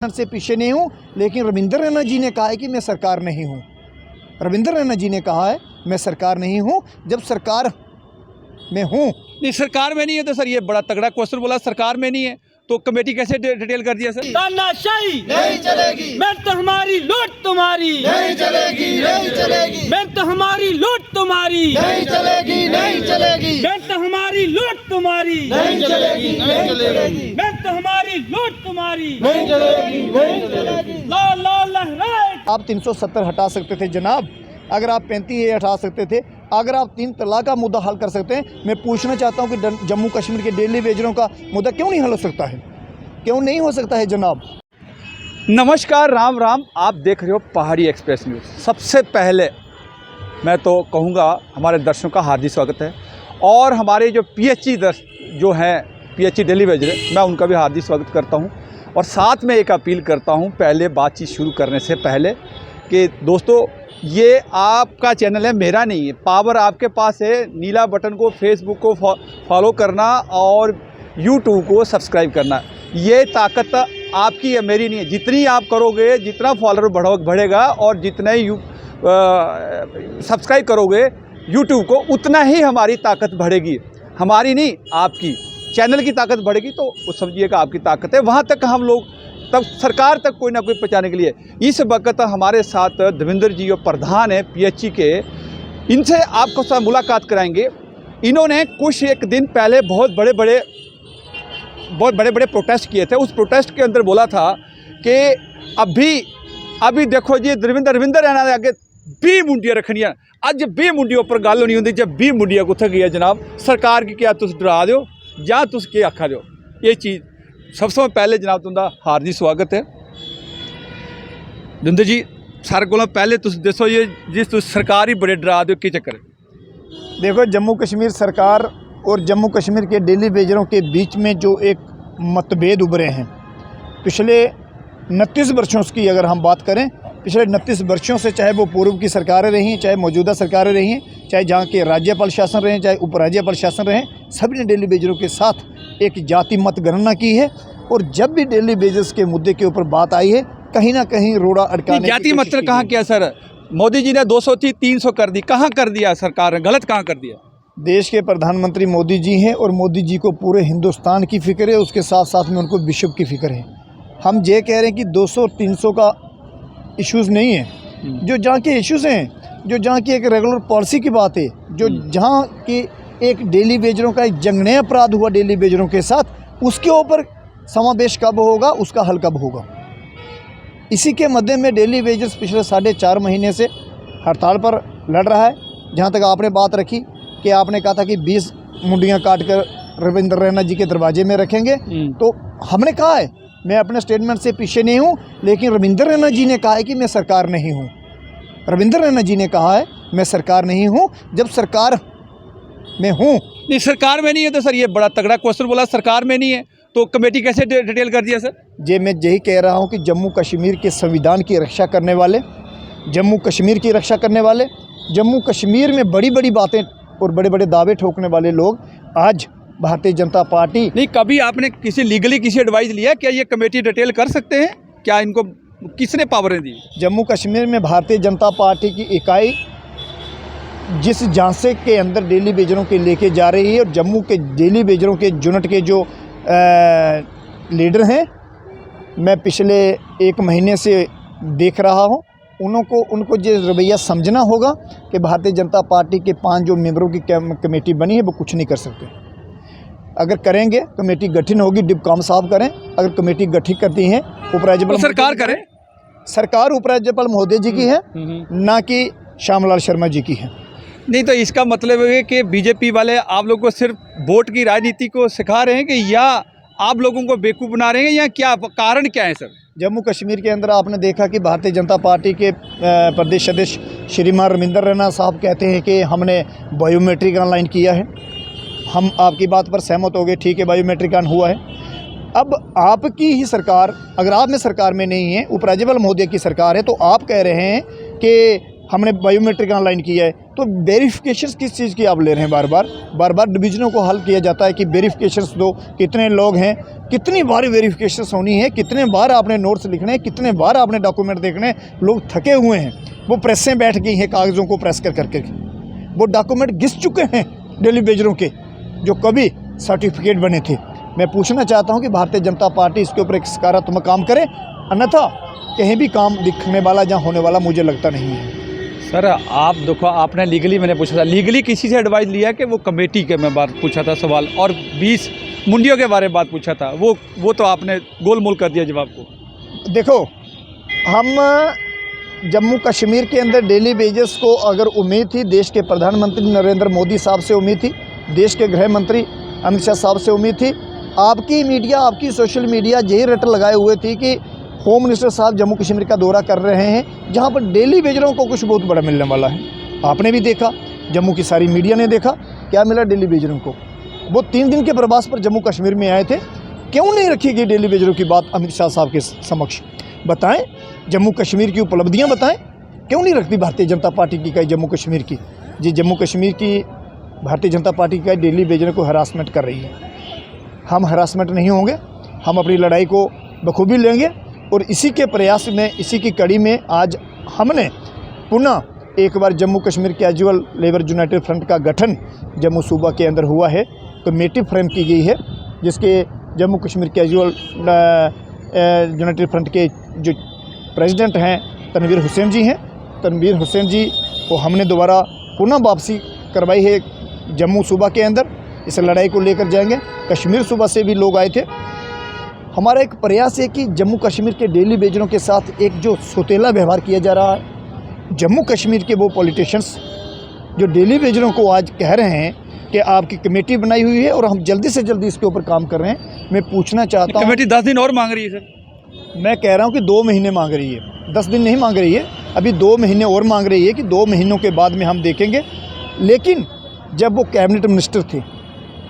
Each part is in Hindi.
से पीछे नहीं हूँ, लेकिन रविंद्र रैना जी ने कहा है कि मैं सरकार नहीं हूँ। रविंद्र रैना जी ने कहा है मैं सरकार नहीं हूँ, जब सरकार में हूँ। नहीं, सरकार में नहीं है तो सर ये बड़ा तगड़ा क्वेश्चन बोला। सरकार में नहीं है तो कमेटी कैसे डिटेल कर दिया सर? तानाशाही नहीं चलेगी, मेहनत हमारी लूट तुम्हारी नहीं चलेगी, नहीं चलेगी, मेहनत हमारी लूट तुम्हारी नहीं चलेगी, नहीं चलेगी, मेहनत हमारी लूट तुम्हारी नहीं चलेगी, नहीं चलेगी, मेहनत हमारी लूट तुम्हारी नहीं चलेगी, नहीं चलेगी। ला ला लहराए। आप 370 हटा सकते थे जनाब, अगर आप 35A हटा सकते थे, अगर आप 3 तलाक का मुद्दा हल कर सकते हैं। मैं पूछना चाहता हूं कि जम्मू कश्मीर के डेली वेजरों का मुद्दा क्यों नहीं हल हो सकता है, क्यों नहीं हो सकता है जनाब? नमस्कार, राम राम। आप देख रहे हो पहाड़ी एक्सप्रेस न्यूज़। सबसे पहले मैं तो कहूँगा हमारे दर्शकों का हार्दिक स्वागत है, और हमारे जो PHC जो हैं PHC डेली वेजर, मैं उनका भी हार्दिक स्वागत करता हूँ। और साथ में एक अपील करता हूँ पहले बातचीत शुरू करने से पहले कि दोस्तों ये आपका चैनल है, मेरा नहीं है। पावर आपके पास है, नीला बटन को फेसबुक को फॉलो करना और यूट्यूब को सब्सक्राइब करना। ये ताकत आपकी है, मेरी नहीं है। जितनी आप करोगे, जितना फॉलोअर बढ़ेगा और जितना ही सब्सक्राइब करोगे यूट्यूब को, उतना ही हमारी ताकत बढ़ेगी। हमारी नहीं, आपकी चैनल की ताकत बढ़ेगी, तो वो समझिएगा आपकी ताकत है। वहाँ तक हम लोग तब सरकार तक कोई ना कोई पहुँचाने के लिए। इस वक्त हमारे साथ देवेंद्र जी जो प्रधान है PHC के, इनसे आपको साथ मुलाकात कराएंगे। इन्होंने कुछ एक दिन पहले बहुत बड़े बड़े प्रोटेस्ट किए थे। उस प्रोटेस्ट के अंदर बोला था कि अभी देखो जी रविंद्र रैना के आगे 20 मुंडियाँ रखनियाँ। अज 20 मुंडियों पर गल नहीं होंगी। जब 20 मुंडियाँ कुत्थे गई जनाब? सरकार की क्या तुम डरा दो या तुम क्या आखा दो? ये चीज़ सबसे पहले जनाब तुंदा हार्दिक स्वागत है। देवेंद्र जी, सारे को पहले तुम दसो ये जिस तुम सरकार ही बड़े डरा दो, क्या चक्कर है? देखो, जम्मू कश्मीर सरकार और जम्मू कश्मीर के डेली वेजरों के बीच में जो एक मतभेद उभरे हैं पिछले 29 वर्षों की, अगर हम बात करें पिछले 29 वर्षों से, चाहे वो पूर्व की सरकारें रही, चाहे मौजूदा सरकारें रही, चाहे जहाँ के राज्यपाल शासन रहे, चाहे उपराज्यपाल शासन रहे, सभी ने डेली वेजरों के साथ एक जाति मतगणना की है। और जब भी डेली वेजर्स के मुद्दे के ऊपर बात आई है, कहीं ना कहीं रोड़ा अटकाने जाति मतलब कहाँ किया सर? मोदी जी ने 200 थी 300 कर दी, कहाँ कर दिया सरकार ने? गलत कहाँ कर दिया? देश के प्रधानमंत्री मोदी जी हैं और मोदी जी को पूरे हिंदुस्तान की फ़िक्र है, उसके साथ साथ में उनको विश्व की फ़िक्र है। हम ये कह रहे हैं कि 200 और 300 का इश्यूज़ नहीं है। जो जहाँ के इश्यूज़ हैं, जो जहाँ की एक रेगुलर पॉलिसी की बात है, जो जहाँ की एक डेली वेजरों का एक जघन्य अपराध हुआ डेली वेजरों के साथ, उसके ऊपर समावेश कब होगा, उसका हल कब होगा। इसी के मध्य में डेली वेजर्स पिछले 4.5 महीने से हड़ताल पर लड़ रहा है। जहाँ तक आपने बात रखी कि आपने कहा था कि 20 मुंडियाँ काट कर रविंद्र रैना जी के दरवाजे में रखेंगे, तो हमने कहा है मैं अपने स्टेटमेंट से पीछे नहीं हूँ, लेकिन रविंद्र रैना जी ने कहा है कि मैं सरकार नहीं हूँ। रविंद्र रैना जी ने कहा है मैं सरकार नहीं हूँ, जब सरकार में हूँ। नहीं, सरकार में नहीं है तो सर ये बड़ा तगड़ा क्वेश्चन बोला। सरकार में नहीं है तो कमेटी कैसे डिटेल कर दिया सर? ये मैं यही कह रहा हूँ कि जम्मू कश्मीर के संविधान की रक्षा करने वाले, जम्मू कश्मीर की रक्षा करने वाले, जम्मू कश्मीर में बड़ी बड़ी बातें और बड़े बड़े दावे ठोकने वाले लोग आज भारतीय जनता पार्टी। नहीं, कभी आपने किसी लीगली किसी एडवाइस लिया क्या ये कमेटी डिटेल कर सकते हैं? क्या इनको किसने पावरें दी? जम्मू कश्मीर में भारतीय जनता पार्टी की इकाई जिस झांसे के अंदर डेली वेजरों के लेके जा रही है, और जम्मू के डेली वेजरों के यूनिट के जो लीडर हैं, मैं पिछले 1 महीने से देख रहा हूं, उनको जो रवैया समझना होगा कि भारतीय जनता पार्टी के 5 जो मेंबरों की कमेटी बनी है वो कुछ नहीं कर सकते। अगर करेंगे कमेटी गठन होगी, डिप्कॉम साहब करें। अगर कमेटी गठित करती हैं उपराज्यपाल, तो सरकार करे। सरकार उपराज्यपाल महोदय जी की है, ना कि श्यामलाल शर्मा जी की है। नहीं, तो इसका मतलब है कि बीजेपी वाले आप लोगों को सिर्फ वोट की राजनीति को सिखा रहे हैं कि या आप लोगों को बेवकूफ़ बना रहे हैं, या क्या कारण क्या है सर? जम्मू कश्मीर के अंदर आपने देखा कि भारतीय जनता पार्टी के प्रदेश अध्यक्ष श्रीमान रविंद्र रैना साहब कहते हैं कि हमने बायोमेट्रिक ऑनलाइन किया है। हम आपकी बात पर सहमत हो गए, ठीक है, बायोमेट्रिक ऑन हुआ है। अब आपकी ही सरकार, अगर आप में सरकार में नहीं है, उपराज्यपाल महोदय की सरकार है, तो आप कह रहे हैं कि हमने बायोमेट्रिक ऑनलाइन किया है, तो वेरिफिकेशन किस चीज़ की आप ले रहे हैं? बार बार डिवीज़नों को हल किया जाता है कि वेरिफिकेशंस दो, कितने लोग हैं, कितनी बार वेरिफिकेशंस होनी है, कितने बार आपने नोट्स लिखने हैं, कितने बार आपने डॉक्यूमेंट देखने हैं। लोग थके हुए हैं, वो प्रेसें बैठ गई हैं कागज़ों को प्रेस कर करके, वो डॉक्यूमेंट घिस चुके हैं डेली वेजरों के जो कभी सर्टिफिकेट बने थे। मैं पूछना चाहता हूं कि भारतीय जनता पार्टी इसके ऊपर एक सकारात्मक काम करे, अन्यथा कहीं भी काम दिखने वाला जहां होने वाला मुझे लगता नहीं है। सर आप देखो, आपने लीगली, मैंने पूछा था लीगली किसी से एडवाइस लिया कि वो कमेटी के मैं बात पूछा था सवाल, और 20 मुंडियों के बारे में बात पूछा था, वो तो आपने गोलमोल कर दिया जवाब को। देखो, हम जम्मू कश्मीर के अंदर डेली वेजेस को अगर उम्मीद थी, देश के प्रधानमंत्री नरेंद्र मोदी साहब से उम्मीद थी, देश के गृह मंत्री अमित शाह साहब से उम्मीद थी, आपकी मीडिया, आपकी सोशल मीडिया यही रट लगाए हुए थी कि होम मिनिस्टर साहब जम्मू कश्मीर का दौरा कर रहे हैं जहां पर डेली वेजरों को कुछ बहुत बड़ा मिलने वाला है। आपने भी देखा, जम्मू की सारी मीडिया ने देखा क्या मिला डेली वेजरों को। वो 3 दिन के प्रवास पर जम्मू कश्मीर में आए थे, क्यों नहीं रखी गई डेली वेजरों की बात अमित शाह साहब के समक्ष? बताएं, जम्मू कश्मीर की उपलब्धियां बताएं, क्यों नहीं रखती भारतीय जनता पार्टी की इकाई जम्मू कश्मीर की? जी, जम्मू कश्मीर की भारतीय जनता पार्टी की इकाई डेली वेजरों को हरासमेंट कर रही है। हम हरासमेंट नहीं होंगे, हम अपनी लड़ाई को बखूबी लेंगे, और इसी के प्रयास में, इसी की कड़ी में आज हमने पुनः एक बार Jammu Kashmir casual labour united front का गठन जम्मू सूबा के अंदर हुआ है। कमेटी फ्रेम की गई है जिसके Jammu Kashmir casual United front के जो प्रेसिडेंट हैं तनवीर हुसैन जी हैं। तनवीर हुसैन जी को हमने दोबारा पुनः वापसी करवाई है जम्मू सूबा के अंदर। इस लड़ाई को लेकर जाएंगे। कश्मीर सूबा से भी लोग आए थे। हमारा एक प्रयास है कि जम्मू कश्मीर के डेली वेजरों के साथ एक जो सौतेला व्यवहार किया जा रहा है, जम्मू कश्मीर के वो पॉलिटिशियंस जो डेली वेजरों को आज कह रहे हैं कि आपकी कमेटी बनाई हुई है और हम जल्दी से जल्दी इसके ऊपर काम कर रहे हैं। मैं पूछना चाहता हूँ, कमेटी 10 दिन और मांग रही है सर। मैं कह रहा हूँ कि 2 महीने मांग रही है, 10 दिन नहीं मांग रही है, अभी 2 महीने और मांग रही है कि 2 महीनों के बाद में हम देखेंगे। लेकिन जब वो कैबिनेट मिनिस्टर थे,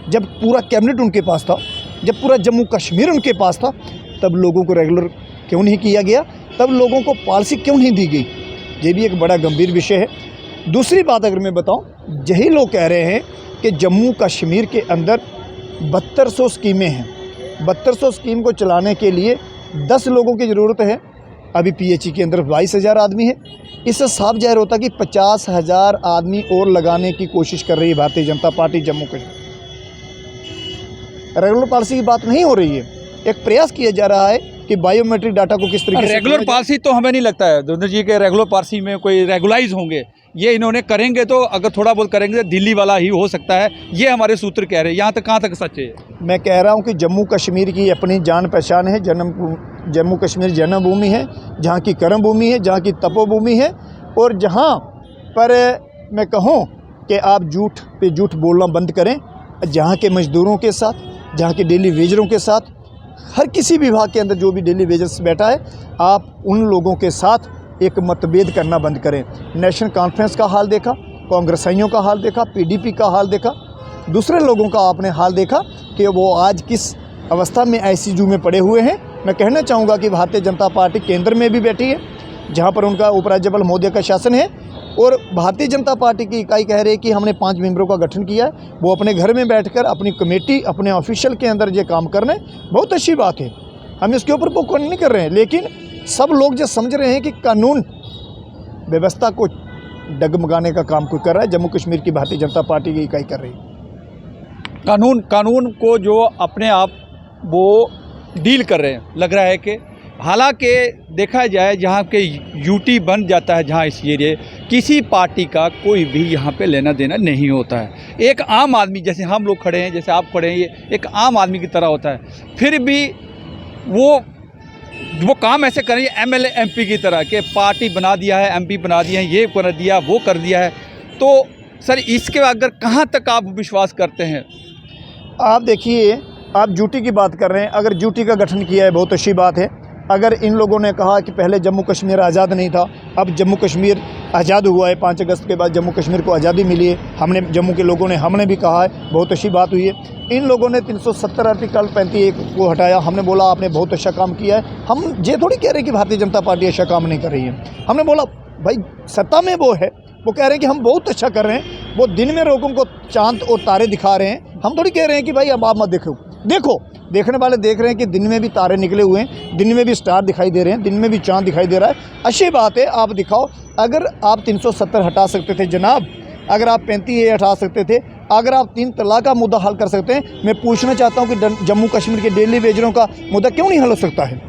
जब पूरा कैबिनेट उनके पास था, जब पूरा जम्मू कश्मीर उनके पास था, तब लोगों को रेगुलर क्यों नहीं किया गया? तब लोगों को पॉलिसी क्यों नहीं दी गई? ये भी एक बड़ा गंभीर विषय है। दूसरी बात अगर मैं बताऊं, यही लोग कह रहे हैं कि जम्मू कश्मीर के अंदर 7200 स्कीमें हैं। 7200 स्कीम को चलाने के लिए 10 लोगों की ज़रूरत है। अभी पीएचई के अंदर 22,000 आदमी है। इससे साफ जाहिर होता है कि 50,000 आदमी और लगाने की कोशिश कर रही है Bharatiya Janata party Jammu Kashmir. Regular policy की बात नहीं हो रही है। एक प्रयास किया जा रहा है कि बायोमेट्रिक डाटा को किस तरीके से रेगुलर पॉलिसी तो हमें नहीं लगता है धुरंधर जी के रेगुलर पॉलिसी में कोई रेगुलाइज होंगे। ये इन्होंने करेंगे तो अगर थोड़ा बहुत करेंगे तो दिल्ली वाला ही हो सकता है, ये हमारे सूत्र कह रहे हैं। यहाँ तक कहाँ तक सच है? मैं कह रहा हूँ कि जम्मू कश्मीर की अपनी जान पहचान है। जम्मू कश्मीर जन्मभूमि है, जहाँ की कर्मभूमि है, जहाँ की तपोभूमि है, और जहाँ पर मैं कहूँ कि आप झूठ पे झूठ बोलना बंद करें। जहाँ के मजदूरों के साथ, जहाँ के डेली वेजरों के साथ, हर किसी विभाग के अंदर जो भी डेली वेजर्स बैठा है, आप उन लोगों के साथ एक मतभेद करना बंद करें। नेशनल कॉन्फ्रेंस का हाल देखा, कांग्रेसियों का हाल देखा, पीडीपी का हाल देखा, दूसरे लोगों का आपने हाल देखा कि वो आज किस अवस्था में आईसीयू में पड़े हुए हैं। मैं कहना चाहूँगा कि भारतीय जनता पार्टी केंद्र में भी बैठी है, जहाँ पर उनका उपराज्यपाल महोदय का शासन है, और भारतीय जनता पार्टी की इकाई कह रही है कि हमने 5 मेंबरों का गठन किया है। वो अपने घर में बैठकर अपनी कमेटी, अपने ऑफिशियल के अंदर ये काम कर रहे हैं, बहुत अच्छी बात है। हम इसके ऊपर पोकन नहीं कर रहे हैं, लेकिन सब लोग जो समझ रहे हैं कि कानून व्यवस्था को डगमगाने का काम कोई कर रहा है, जम्मू कश्मीर की भारतीय जनता पार्टी की इकाई कर रही है। कानून को जो अपने आप वो डील कर रहे हैं, लग रहा है कि हालांकि देखा जाए जहाँ के यूटी बन जाता है, जहाँ इस एरिए किसी पार्टी का कोई भी यहाँ पे लेना देना नहीं होता है। एक आम आदमी जैसे हम लोग खड़े हैं, जैसे आप खड़े हैं, ये एक आम आदमी की तरह होता है। फिर भी वो काम ऐसे करें एमएलए एमपी की तरह कि पार्टी बना दिया है, एमपी बना दिया है, ये कर दिया, वो कर दिया है। तो सर इसके अगर कहाँ तक आप विश्वास करते हैं? आप देखिए, आप यूटी की बात कर रहे हैं। अगर यूटी का गठन किया है, बहुत अच्छी बात है। अगर इन लोगों ने कहा कि पहले जम्मू कश्मीर आज़ाद नहीं था, अब जम्मू कश्मीर आज़ाद हुआ है, 5 अगस्त के बाद जम्मू कश्मीर को आज़ादी मिली है, हमने जम्मू के लोगों ने, हमने भी कहा है, बहुत अच्छी बात हुई है। इन लोगों ने 370 आर्टिकल 35 को हटाया, हमने बोला आपने बहुत अच्छा काम किया है। हम ये थोड़ी कह रहे कि भारतीय जनता पार्टी अच्छा काम नहीं कर रही है। हमने बोला भाई सत्ता में वो है, वो कह रहे हैं कि हम बहुत अच्छा कर रहे हैं, वो दिन में लोगों को चांद और तारे दिखा रहे हैं। हम थोड़ी कह रहे हैं कि भाई अब आप मत देखो, देखने वाले देख रहे हैं कि दिन में भी तारे निकले हुए हैं, दिन में भी स्टार दिखाई दे रहे हैं, दिन में भी चांद दिखाई दे रहा है। अच्छी बात है, आप दिखाओ। अगर आप 370 हटा सकते थे जनाब, अगर आप 35A हटा सकते थे, अगर आप 3 तलाक का मुद्दा हल कर सकते हैं, मैं पूछना चाहता हूं कि जम्मू कश्मीर के डेली वेजरों का मुद्दा क्यों नहीं हल हो सकता है?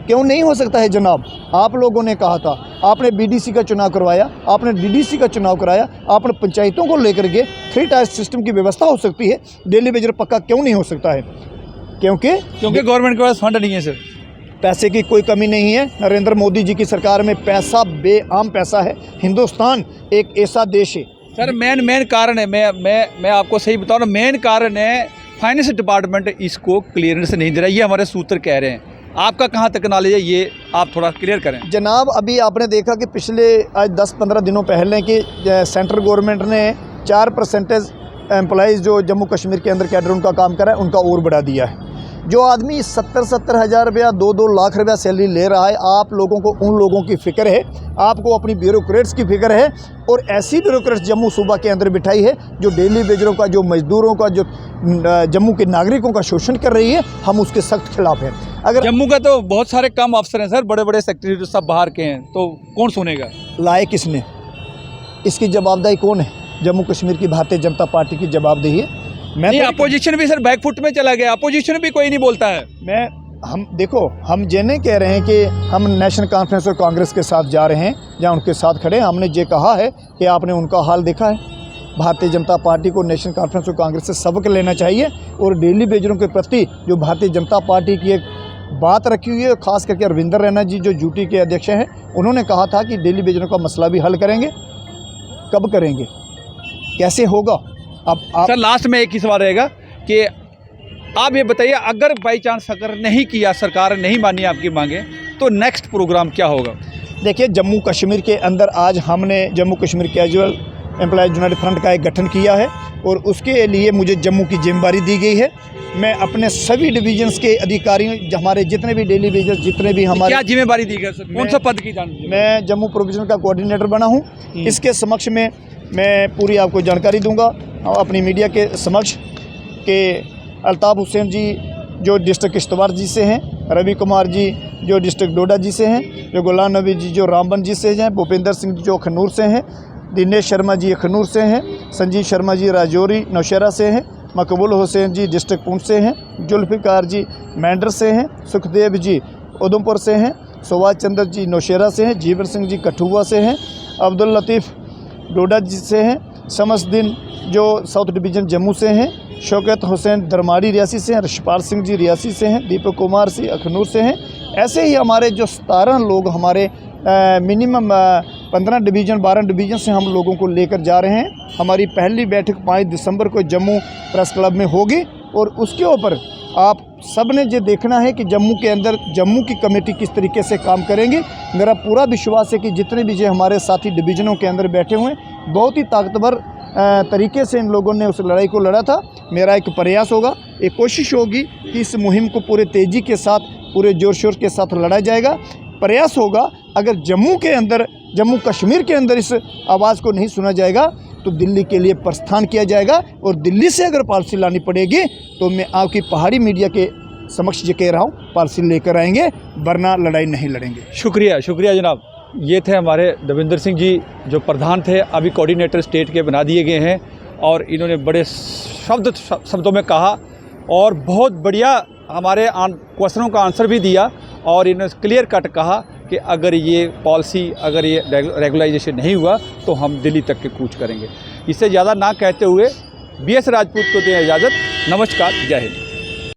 क्यों नहीं हो सकता है जनाब? आप लोगों ने कहा था, आपने BDC का चुनाव करवाया, आपने DDC का चुनाव कराया, आपने पंचायतों को लेकर के 3 टायर सिस्टम की व्यवस्था हो सकती है, डेली वेजर पक्का क्यों नहीं हो सकता है? क्योंकि गवर्नमेंट के पास फंड नहीं है सर। पैसे की कोई कमी नहीं है। नरेंद्र मोदी जी की सरकार में पैसा बेआम पैसा है। हिंदुस्तान एक ऐसा देश है सर, मेन कारण है, मैं आपको सही बताऊँ ना, मेन कारण है फाइनेंस डिपार्टमेंट इसको क्लियरेंस नहीं दे रहा, ये हमारे सूत्र कह रहे हैं। आपका कहाँ तक नॉलेज है, ये आप थोड़ा क्लियर करें जनाब। अभी आपने देखा कि पिछले आज 10-15 दिनों पहले कि सेंट्रल गवर्नमेंट ने 4% एम्प्लॉइज़ जो जम्मू कश्मीर के अंदर कैडर उनका काम कर रहा है, उनका और बढ़ा दिया है। जो आदमी 70-70 हज़ार रुपया 2-2 लाख रुपया सैलरी ले रहा है, आप लोगों को उन लोगों की फ़िक्र है, आपको अपनी ब्यूरोक्रेट्स की फ़िक्र है, और ऐसी ब्यूरोक्रेट्स जम्मू सूबा के अंदर बिठाई है जो डेली वेजरों का, जो मजदूरों का, जो जम्मू के नागरिकों का शोषण कर रही है। हम उसके सख्त खिलाफ हैं। अगर जम्मू का तो बहुत सारे कम अफसर हैं सर, बड़े बड़े सेक्रेटरी सब बाहर के हैं, तो कौन सुनेगा? लाए किसने? इसकी जवाबदेही कौन है? जम्मू कश्मीर की भारतीय जनता पार्टी की जवाबदेही है। नहीं, अपोजिशन भी सर बैकफुट में चला गया, अपोजिशन भी कोई नहीं बोलता है। हम देखो, हम ये नहीं कह रहे हैं कि हम नेशनल कॉन्फ्रेंस और कांग्रेस के साथ जा रहे हैं, जहाँ उनके साथ खड़े हैं। हमने ये कहा है कि आपने उनका हाल देखा है। भारतीय जनता पार्टी को नेशनल कॉन्फ्रेंस और कांग्रेस से सबक लेना चाहिए, और डेली वेजरों के प्रति जो भारतीय जनता पार्टी की एक बात रखी हुई है, खास करके अरविंदर रैना जी जो यूटी के अध्यक्ष हैं, उन्होंने कहा था कि डेली वेजरों का मसला भी हल करेंगे। कब करेंगे, कैसे होगा? अब आप सर लास्ट में एक ही सवाल रहेगा कि आप ये बताइए, अगर बाई चांस अगर नहीं किया, सरकार नहीं मानी आपकी मांगे, तो नेक्स्ट प्रोग्राम क्या होगा? देखिए, जम्मू कश्मीर के अंदर आज हमने Jammu Kashmir casual employees United front का एक गठन किया है, और उसके लिए मुझे जम्मू की जिम्मेदारी दी गई है। मैं अपने सभी डिवीजन्स के अधिकारियों, हमारे जितने भी डेली वेजर्स, जितने भी हमारे, क्या जिम्मेदारी दी गई सर? कौन सा पद की मैं जम्मू प्रोविजन का कोऑर्डिनेटर बना हूँ। इसके समक्ष में मैं पूरी आपको जानकारी दूंगा अपनी मीडिया के समक्ष कि अल्ताफ़ हुसैन जी जो डिस्ट्रिक्ट किश्तवाड़ जी से हैं, रवि कुमार जी जो डिस्ट्रिक्ट डोडा जी से हैं, जो गुलाम नबी जी जो रामबन जी से हैं, भूपेंद्र सिंह जी जो अखनूर से हैं, दिनेश शर्मा जी अखनूर से हैं, संजीव शर्मा जी राजौरी नौशहरा से हैं, मकबूल हुसैन जी डिस्ट्रिक्ट पुंछ से हैं, जुल्फ़िकार जी मैंडर से हैं, सुखदेव जी उधमपुर से हैं, सुभाष चंद्र जी नौशहरा से हैं, जीवन सिंह जी कठुआ से हैं, अब्दुल लतीफ़ डोडा जी से हैं, शमसुद्दीन जो साउथ डिवीज़न जम्मू से हैं, शौकत हुसैन दरमाड़ी रियासी से हैं, रशपाल सिंह जी रियासी से हैं, दीपक कुमार सिंह अखनूर से हैं। ऐसे ही हमारे जो 17 लोग हमारे मिनिमम 15 डिवीज़न 12 डिवीज़न से हम लोगों को लेकर जा रहे हैं। हमारी पहली बैठक 5 दिसंबर को जम्मू प्रेस क्लब में होगी, और उसके ऊपर आप सब ने ये देखना है कि जम्मू के अंदर जम्मू की कमेटी किस तरीके से काम करेंगे। मेरा पूरा विश्वास है कि जितने भी जो हमारे साथी डिवीज़नों के अंदर बैठे हुए हैं, बहुत ही ताकतवर तरीके से इन लोगों ने उस लड़ाई को लड़ा था। मेरा एक प्रयास होगा, एक कोशिश होगी कि इस मुहिम को पूरे तेज़ी के साथ, पूरे जोर शोर के साथ लड़ा जाएगा। प्रयास होगा, अगर जम्मू के अंदर, जम्मू कश्मीर के अंदर इस आवाज़ को नहीं सुना जाएगा तो दिल्ली के लिए प्रस्थान किया जाएगा, और दिल्ली से अगर पॉलिसी लानी पड़ेगी तो मैं आपकी पहाड़ी मीडिया के समक्ष ये कह रहा हूँ, पॉलिसी लेकर आएंगे, वरना लड़ाई नहीं लड़ेंगे। शुक्रिया जनाब। ये थे हमारे दविंदर सिंह जी जो प्रधान थे, अभी कोऑर्डिनेटर स्टेट के बना दिए गए हैं, और इन्होंने बड़े शब्दों में कहा और बहुत बढ़िया हमारे क्वेश्चनों का आंसर भी दिया, और इन्होंने क्लियर कट कहा कि अगर ये पॉलिसी, अगर ये रेगुलाइजेशन नहीं हुआ तो हम दिल्ली तक के कूच करेंगे। इससे ज़्यादा ना कहते हुए BS राजपूत को दें इजाज़त। नमस्कार, जय हिंद।